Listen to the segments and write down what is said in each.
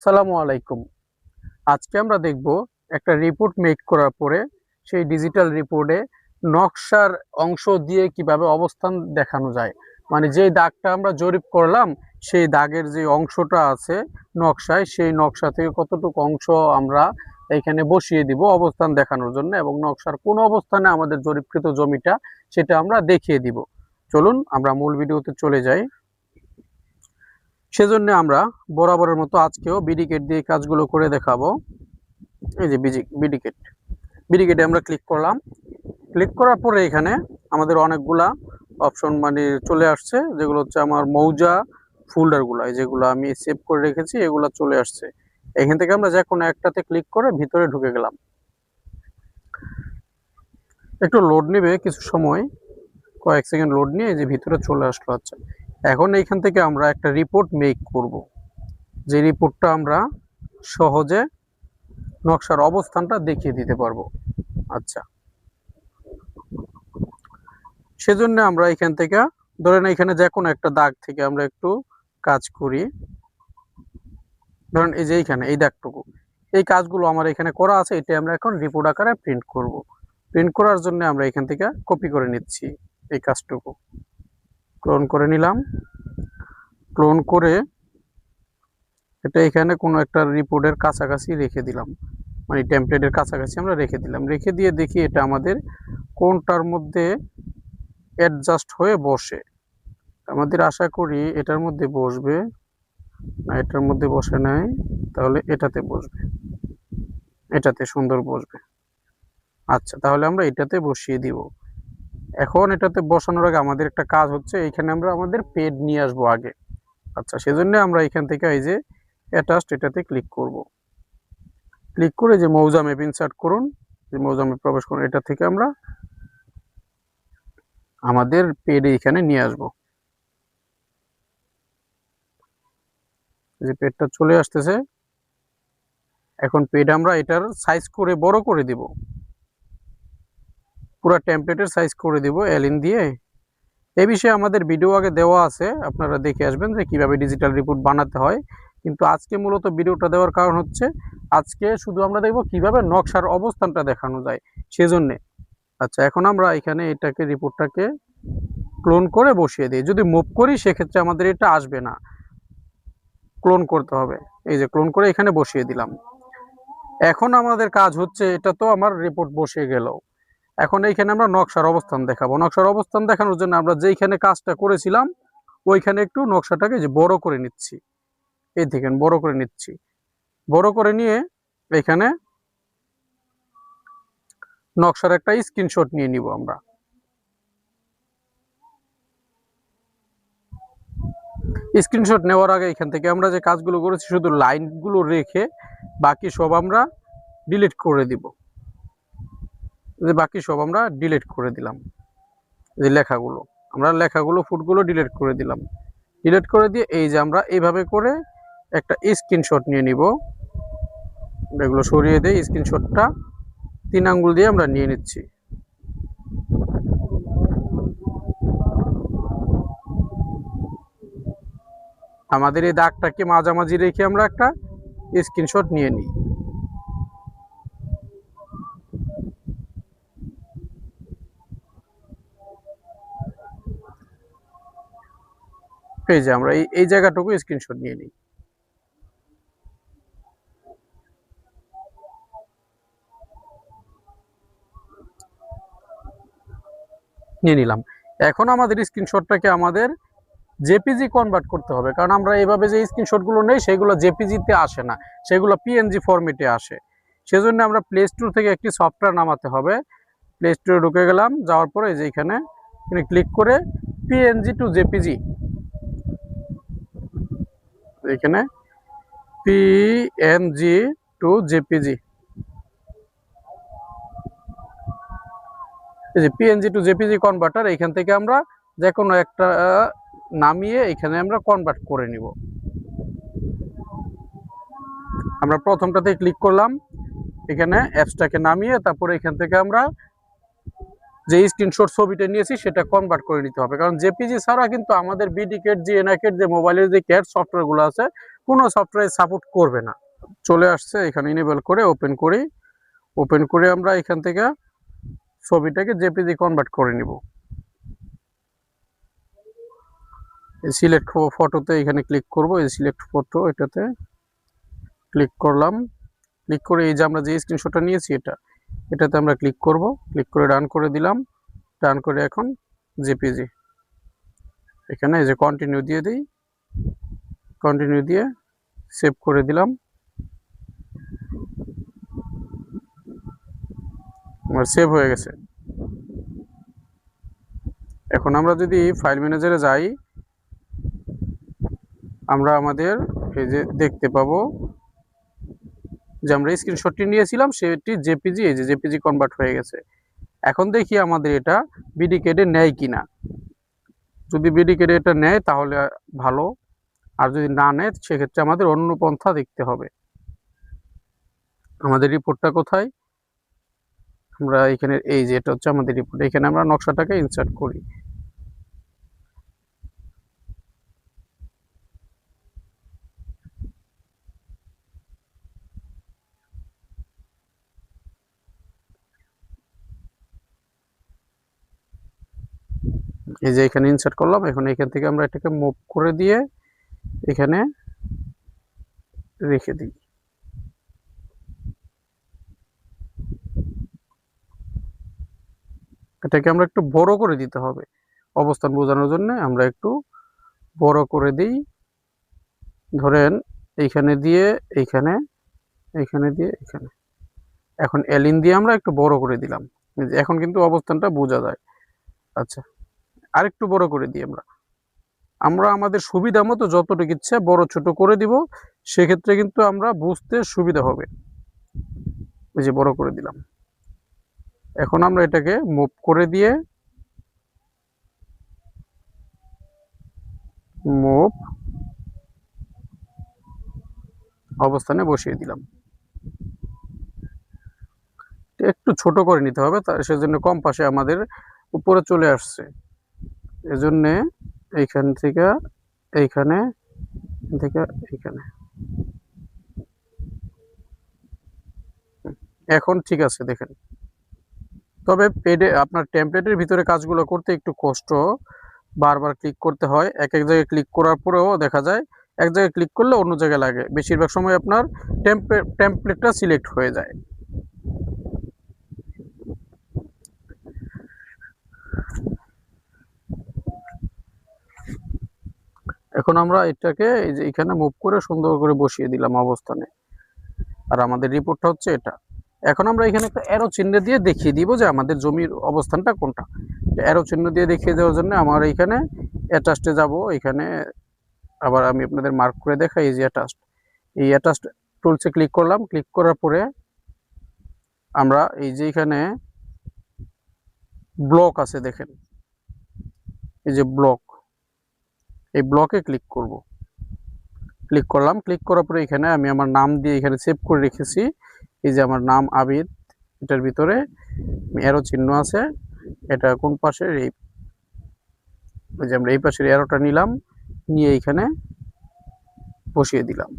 আসসালামু আলাইকুম। আজকে আমরা দেখব একটা রিপোর্ট মেক করার পরে সেই ডিজিটাল রিপোর্টে নকশার অংশ দিয়ে কিভাবে অবস্থান দেখানো যায়। মানে যেই দাগটা আমরা জরিপ করলাম সেই দাগের যে অংশটা আছে নকশায়, সেই নকশা থেকে কতটুকু অংশ আমরা এখানে বসিয়ে দিব অবস্থান দেখানোর জন্য, এবং নকশার কোন অবস্থানে আমাদের জরিপকৃত জমিটা সেটা আমরা দেখিয়ে দিব। চলুন আমরা মূল ভিডিওতে চলে যাই। সেজন্য আমরা বরাবরের মতো আজকেও বিডিকেট দিয়ে কাজগুলো করে দেখাবো। এই যে বিডিকেটে আমরা ক্লিক করলাম। ক্লিক করার পরে এখানে আমাদের অনেকগুলা অপশন চলে আসছে, যেগুলো হচ্ছে আমার মৌজা ফোল্ডারগুলো, যেগুলো আমি সেভ করে রেখেছি এগুলো চলে আসছে। এখান থেকে আমরা যে কোনো একটাতে ক্লিক করে ভিতরে ঢুকে গেলাম। একটু লোড নেবে কিছু সময়, কয়েক সেকেন্ড লোড নিয়ে এই যে ভিতরে চলে আসলো। আচ্ছা, এখন এইখান থেকে আমরা একটা রিপোর্ট মেক করব, যে রিপোর্টটা আমরা সহজে নকশার অবস্থানটা দেখিয়ে দিতে পারবো। আচ্ছা, সেজন্য আমরা এখান থেকে ধরেন এখানে যে কোনো একটা দাগ থেকে আমরা একটু কাজ করি। ধরেন এই যে এইখানে এই দাগটুকু, এই কাজগুলো আমার এখানে করা আছে, এটা আমরা এখন রিপোর্ট আকারে প্রিন্ট করব। প্রিন্ট করার জন্য আমরা এখান থেকে কপি করে নিচ্ছি এই কাজটুকু, ক্লোন করে নিলাম। ক্লোন করে এটা এখানে কোনো একটা রিপোর্টের কাছাকাছি রেখে দিলাম, মানে টেমপ্লেটের কাছাকাছি আমরা রেখে দিলাম। রেখে দিয়ে দেখি এটা আমাদের কোনটার মধ্যে অ্যাডজাস্ট হয়ে বসে। আমাদের আশা করি এটার মধ্যে বসবে না, এটার মধ্যে বসে নাই, তাহলে এটাতে বসবে, এটাতে সুন্দর বসবে। আচ্ছা, তাহলে আমরা এটাতে বসিয়ে দিব। এখন এটাতে বসানোর আগে আমাদের একটা কাজ হচ্ছে, এইখানে আমরা আমাদের পেড নিয়ে আসবো আগে। আচ্ছা, সেজন্য আমরা এখান থেকে এই যে অ্যাটাচড এটাতে ক্লিক করব। ক্লিক করে যে মৌজা ম্যাপ ইনসার্ট করুন, যে মৌজা ম্যাপ প্রবেশ করুন, এটা থেকে আমরা আমাদের পেড এখানে নিয়ে আসবো। যে পেডটা চলে আসতেছে, এখন পেড আমরা এটার সাইজ করে বড় করে দিব, পুরো টেমপ্লেটের সাইজ করে দিব এলিন দিয়ে। এই বিষয়ে আমাদের ভিডিও আগে দেওয়া আছে, আপনারা দেখে আসবেন যে কিভাবে ডিজিটাল রিপোর্ট বানাতে হয়। কিন্তু আজকে মূলত ভিডিওটা দেওয়ার কারণ হচ্ছে আজকে শুধু আমরা দেখব কিভাবে নকশার অবস্থানটা দেখানো যায়, সেজন্যে। আচ্ছা, এখন আমরা এখানে এটাকে রিপোর্টটাকে ক্লোন করে বসিয়ে দিই। যদি মুভ করি সেক্ষেত্রে আমাদের এটা আসবে না, ক্লোন করতে হবে। এই যে ক্লোন করে এখানে বসিয়ে দিলাম। এখন আমাদের কাজ হচ্ছে, এটা তো আমার রিপোর্ট বসে গেল, এখন এইখানে আমরা নকশার অবস্থান দেখাবো। নকশার অবস্থান দেখানোর জন্য আমরা যেইখানে কাজটা করেছিলাম ওইখানে একটু নকশাটাকে যে বড় করে নিচ্ছি, এই দেখেন বড় করে নিচ্ছি। বড় করে নিয়ে এখানে নকশার একটা স্ক্রিনশট নিয়ে নিব আমরা। স্ক্রিনশট নেওয়ার আগে এখান থেকে আমরা যে কাজগুলো করেছি শুধু লাইনগুলো রেখে বাকি সব আমরা ডিলিট করে দিব। যে বাকি সব আমরা ডিলিট করে দিলাম, যে লেখাগুলো আমরা লেখাগুলো ফুটগুলো ডিলিট করে দিলাম। ডিলিট করে দিয়ে এই যে আমরা এইভাবে করে একটা স্ক্রিনশট নিয়ে নিব। এগুলো সরিয়ে দেই, স্ক্রিনশটটা 3 আঙ্গুল দিয়ে আমরা নিয়ে নিচ্ছি। আমাদের এই দাগটাকে মাঝামাঝি রেখে আমরা একটা স্ক্রিনশট নিয়ে নিই। এই যে আমরা এই জায়গাটুকু স্ক্রিনশট নিয়ে নিই। নিয়ে নিলাম। এখন আমাদের স্ক্রিনশটটাকে আমাদের জেপিজি কনভার্ট করতে হবে, কারণ আমরা এইভাবে যে স্ক্রিনশটগুলো নেই সেগুলো জেপিজিতে আসে না, সেগুলো পিএনজি ফরম্যাটে আসে। সেজন্য আমরা প্লে স্টোর থেকে একটি সফটওয়্যার নামাতে হবে। প্লে স্টোরে ঢুকে গেলাম, যাওয়ার পরে যে এখানে ক্লিক করে পিএনজি টু জেপিজি, এখানে পিএনজি টু জেপিজি, এই যে পিএনজি টু জেপিজি কনভার্টার, এখান থেকে আমরা যে কোনো একটা নামিয়ে এখানে আমরা কনভার্ট করে নিব। আমরা প্রথমটাতে ক্লিক করলাম, এখানে অ্যাপসটাকে নামিয়ে তারপরে এখান থেকে আমরা যে স্ক্রিনশট ছবিটা নিয়েছি সেটা কনভার্ট করে নিতে হবে, কারণ জেপিজি ছাড়া কিন্তু আমাদের বিডিকেট যে এনাকেট যে মোবাইলের যে ক্যাট সফটওয়্যারগুলো আছে কোনো সফটওয়্যার সাপোর্ট করবে না। চলে আসছে, এখানে ইনেবল করে ওপেন করি। ওপেন করে আমরা এখান থেকে ছবিটাকে জেপিজি কনভার্ট করে নিব। সিলেক্ট ফটোতে এখানে ক্লিক করব, এই সিলেক্ট ফটো এটাতে ক্লিক করলাম। ক্লিক করে এই যে আমরা যে স্ক্রিনশটটা নিয়েছি এটাতে আমরা ক্লিক করব। ক্লিক করে ডান করে দিলাম। ডান করে এখন জেপিজি এখানে এই যে কন্টিনিউ দিয়ে দিই। কন্টিনিউ দিয়ে সেভ করে দিলাম। আমার সেভ হয়ে গেছে। এখন আমরা যদি ফাইল ম্যানেজারে যাই, আমরা আমাদের এই যে দেখতে পাবো যে আমরা স্ক্রিনশটটি নিয়েছিলাম সেটি জেপিজি, এই যে জেপিজি কনভার্ট হয়ে গেছে। এখন দেখি আমাদের এটা বিডিকেডে নেয় কিনা। যদি বিডিকেডে এটা নেয় তাহলে ভালো, আর যদি না নেয় সেক্ষেত্রে আমাদের অন্য পন্থা দেখতে হবে। আমাদের রিপোর্টটা কোথায়? আমরা এখানে এই যে এটা হচ্ছে আমাদের রিপোর্ট, এখানে আমরা নকশাটাকে ইনসার্ট করি। এই যে এখানে ইনসার্ট করলাম। এখন এখান থেকে আমরা এটাকে মুভ করে দিয়ে এখানে রেখে দিই। এটাকে আমরা একটু বড় করে দিতে হবে, অবস্থান বোঝানোর জন্য আমরা একটু বড় করে দিই। ধরেন এইখানে দিয়ে এইখানে, এইখানে দিয়ে এখানে। এখন এলিন দিয়ে আমরা একটু বড় করে দিলাম। এখন কিন্তু অবস্থানটা বোঝা যায়। আচ্ছা, আরেকটু বড় করে দিই আমরা। আমরা আমাদের সুবিধা মতো যতটুকু ইচ্ছে বড় ছোট করে দিব, সেক্ষেত্রে কিন্তু আমরা বুঝতে সুবিধা হবে। এই যে বড় করে দিলাম। এখন আমরা এটাকে মুভ করে দিয়ে মুভ অবস্থানে বসিয়ে দিলাম। একটু ছোট করে নিতে হবে, সেজন্য কম পাশে আমাদের উপরে চলে আসছে। এজন্য এইখান থেকে এইখানে থেকে এইখানে। এখন ঠিক আছে দেখেন। তবে পেডে আপনার টেমপ্লেটের ভিতরে কাজগুলো করতে একটু কষ্ট, বারবার ক্লিক করতে হয়। এক জায়গায় ক্লিক করার পরেও দেখা যায় এক জায়গায় ক্লিক করলে অন্য জায়গায় লাগে। বেশিরভাগ সময় আপনার টেমপ্লেটটা সিলেক্ট হয়ে যায়। এখন আমরা এটাকে এই যে এখানে মুভ করে সুন্দর করে বসিয়ে দিলাম অবস্থানে। আর আমাদের রিপোর্টটা হচ্ছে এটা। এখন আমরা এখানে একটা অ্যারো চিহ্ন দিয়ে দেখিয়ে দিব যে আমাদের জমির অবস্থানটা কোনটা। অ্যারো চিহ্ন দিয়ে দেখিয়ে দেওয়ার জন্য আমার এইখানে অ্যাটাচডে যাব। এখানে আবার আমি আপনাদের মার্ক করে দেখাই, এই যে অ্যাটাচড, এই অ্যাটাচড টুলসে ক্লিক করলাম। ক্লিক করার পরে আমরা এই যে এখানে ব্লক আছে দেখেন, এই যে ব্লক, এই ব্লকে ক্লিক করব। ক্লিক করলাম। ক্লিক করার পরে এখানে আমি আমার নাম দিয়ে এখানে সেভ করে রেখেছি। এই যে আমার নাম আবিদ, এটার ভিতরে অ্যারো চিহ্ন আছে। এটা কোন পাশের? এই যে আমরা এই পাশের অ্যারোটা নিলাম, নিয়ে এইখানে বসিয়ে দিলাম।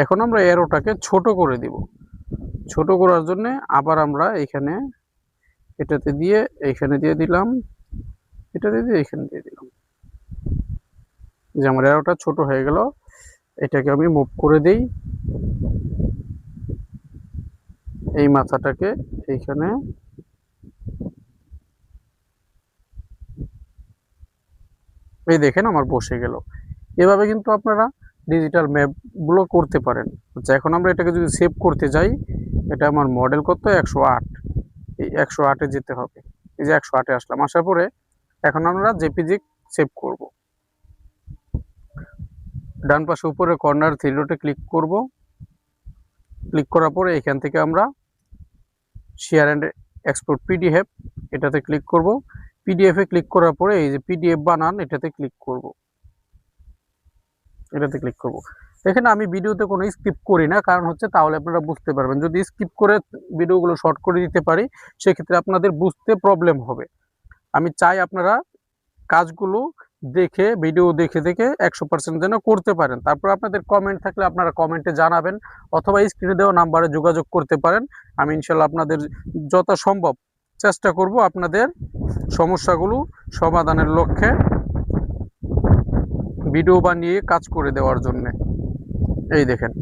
এখন আমরা অ্যারোটাকে ছোট করে দিব। ছোট করার জন্য আবার আমরা এখানে এটাতে দিয়ে এইখানে দিয়ে দিলাম, এটাতে দিয়ে এখানে দিয়ে দিলাম। যে আমার অ্যারোটা ছোট হয়ে গেল। এটাকে আমি মুভ করে দেই, এই মাথাটাকে এইখানে। এই দেখেন আমার বসে গেল। এভাবে কিন্তু আপনারা ডিজিটাল ম্যাপগুলো করতে পারেন। আচ্ছা, এখন আমরা এটাকে যদি সেভ করতে যাই, এটা আমার মডেল কত? 108। এই 108-এ যেতে হবে। এই যে 108-এ আসলাম। আসার পরে এখন আমরা জেপিজি সেভ করব। ডান পাশে উপরে কর্নার থ্রি ডটে ক্লিক করব। ক্লিক করার পরে এখান থেকে আমরা শেয়ার অ্যান্ড এক্সপোর্ট পিডিএফ এটাতে ক্লিক করব। পিডিএফে ক্লিক করার পরে এই যে পিডিএফ বানান এটাতে ক্লিক করব। এটাতে ক্লিক করব। এখানে আমি ভিডিওতে কোনো স্কিপ করি না, কারণ হচ্ছে তাহলে আপনারা বুঝতে পারবেন। যদি স্কিপ করে ভিডিওগুলো শর্ট করে দিতে পারি, সেক্ষেত্রে আপনাদের বুঝতে প্রবলেম হবে। আমি চাই আপনারা কাজগুলো দেখে ভিডিও দেখে দেখে 100% যেন করতে পারেন। তারপর আপনাদের কমেন্ট থাকলে আপনারা কমেন্টে জানাবেন, অথবা স্ক্রিনে দেওয়া নাম্বারে যোগাযোগ করতে পারেন। আমি ইনশাল্লাহ আপনাদের যথাসম্ভব চেষ্টা করব আপনাদের সমস্যাগুলো সমাধানের লক্ষ্যে ভিডিও বানিয়ে কাজ করে দেওয়ার জন্য। এই দেখেন,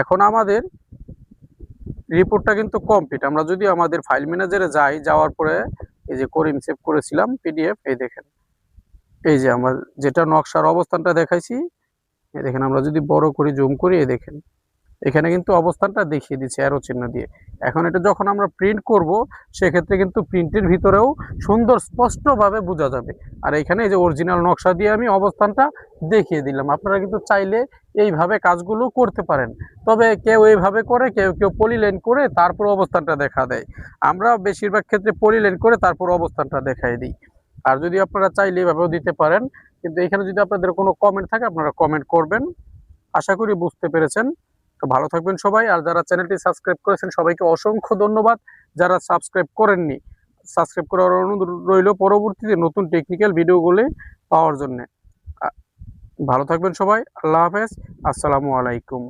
এখন আমাদের রিপোর্টটা কিন্তু কমপ্লিট। আমরা যদি আমাদের ফাইল ম্যানেজারে যাই, যাওয়ার পরে এই যে করিম সেভ করেছিলাম পিডিএফ, এই দেখেন, এই যে আমার যেটা নকশার অবস্থানটা দেখাইছি, এই দেখেন, আমরা যদি বড় করি, জুম করি, এই দেখেন এখানে কিন্তু অবস্থানটা দেখিয়ে দিচ্ছে অ্যারো চিহ্ন দিয়ে। এখন এটা যখন আমরা প্রিন্ট করব, সেক্ষেত্রে কিন্তু প্রিন্টের ভিতরেও সুন্দর স্পষ্টভাবে বোঝা যাবে। আর এখানে এই যে অরিজিনাল নকশা দিয়ে আমি অবস্থানটা দেখিয়ে দিলাম। আপনারা কিন্তু চাইলে এইভাবে কাজগুলো করতে পারেন। তবে কেউ এইভাবে করে, কেউ কেউ পলিলাইন করে তারপর অবস্থানটা দেখা দেয়। আমরা বেশিরভাগ ক্ষেত্রে পলিলাইন করে তারপর অবস্থানটা দেখাই দিই। আর যদি আপনারা চাইলে এভাবেও দিতে পারেন। কিন্তু এখানে যদি আপনাদের কোনো কমেন্ট থাকে, আপনারা কমেন্ট করবেন। আশা করি বুঝতে পেরেছেন। তো ভালো থাকবেন সবাই। আর যারা চ্যানেলটি সাবস্ক্রাইব করেছেন, সবাইকে অসংখ্য ধন্যবাদ। যারা সাবস্ক্রাইব করেননি, সাবস্ক্রাইব করার অনুরোধ রইল পরবর্তীতে নতুন টেকনিক্যাল ভিডিওগুলি পাওয়ার জন্য। ভালো থাকবেন সবাই। আল্লাহ হাফেজ। আসসালামু আলাইকুম।